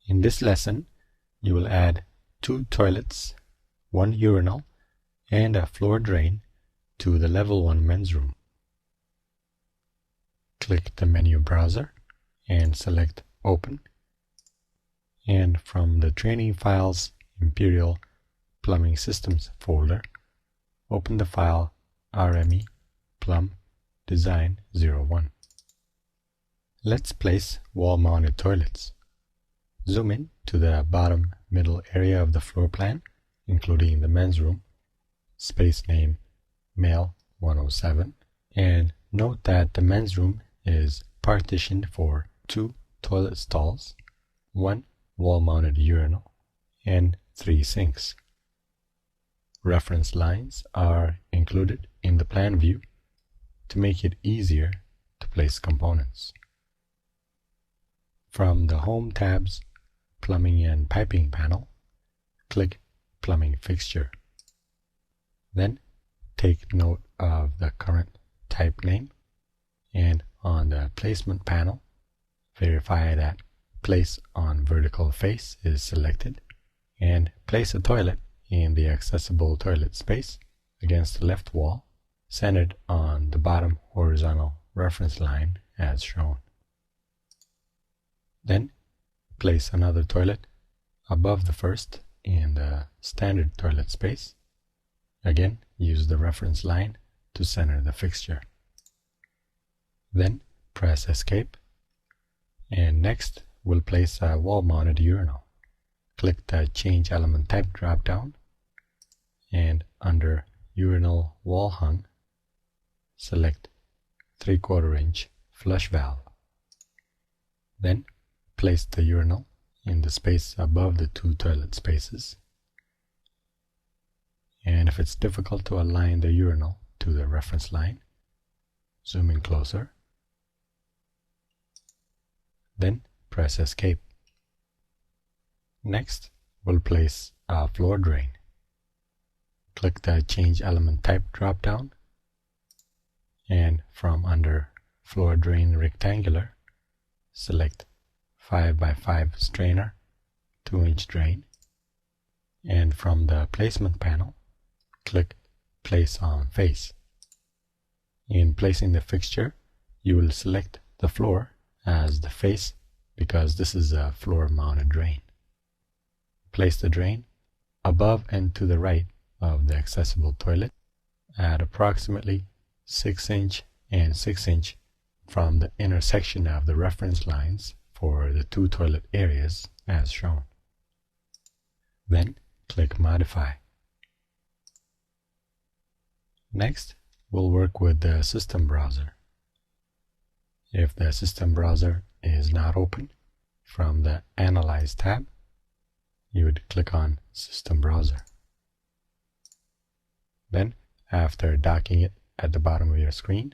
In this lesson, you will add 2 toilets, 1 urinal, and a floor drain to the Level 1 men's room. Click the menu browser and select Open. And from the Training Files Imperial Plumbing Systems folder, open the file RME Plum Design 01. Let's place wall-mounted toilets. Zoom in to the bottom middle area of the floor plan, including the men's room, space name Male 107, and note that the men's room is partitioned for 2 toilet stalls, 1 wall-mounted urinal, and 3 sinks. Reference lines are included in the plan view to make it easier to place components. From the Home tab's Plumbing and Piping panel, click Plumbing Fixture. Then take note of the current type name, and on the Placement panel, verify that Place on Vertical Face is selected, and place a toilet in the accessible toilet space against the left wall, centered on the bottom horizontal reference line as shown. Then place another toilet above the first in the standard toilet space. Again, use the reference line to center the fixture. Then press Escape, and next we'll place a wall-mounted urinal. Click the Change Element Type drop-down, and under Urinal Wall Hung, select 3/4 inch flush valve. Then place the urinal in the space above the 2 toilet spaces. And if it's difficult to align the urinal to the reference line, zoom in closer. Then press Escape. Next, we'll place a floor drain. Click the Change Element Type drop-down, and from under Floor Drain Rectangular, select 5x5 strainer, 2-inch drain, and from the Placement panel, click Place on Face. In placing the fixture, you will select the floor as the face because this is a floor-mounted drain. Place the drain above and to the right of the accessible toilet at approximately 6-inch and 6-inch from the intersection of the reference lines for the 2 toilet areas as shown. Then click Modify. Next, we'll work with the system browser. If the system browser is not open, from the Analyze tab, you would click on System Browser. Then, after docking it at the bottom of your screen,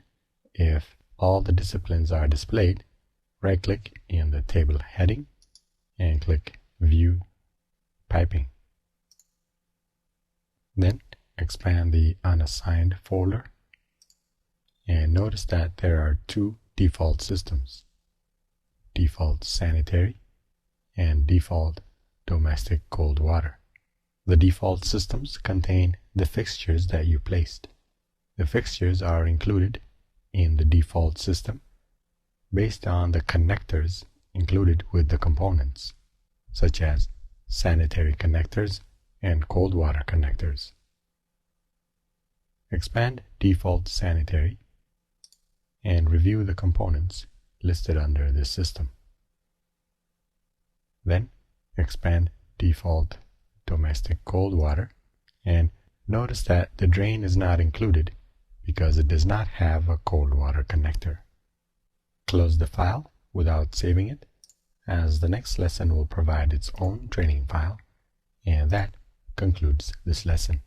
if all the disciplines are displayed, right-click in the table heading and click View Piping. Then expand the Unassigned folder and notice that there are 2 default systems, Default Sanitary and Default Domestic Cold Water. The default systems contain the fixtures that you placed. The fixtures are included in the default system based on the connectors included with the components, such as sanitary connectors and cold water connectors. Expand Default Sanitary and review the components listed under this system. Then expand Default Domestic Cold Water and notice that the drain is not included because it does not have a cold water connector. Close the file without saving it, as the next lesson will provide its own training file, and that concludes this lesson.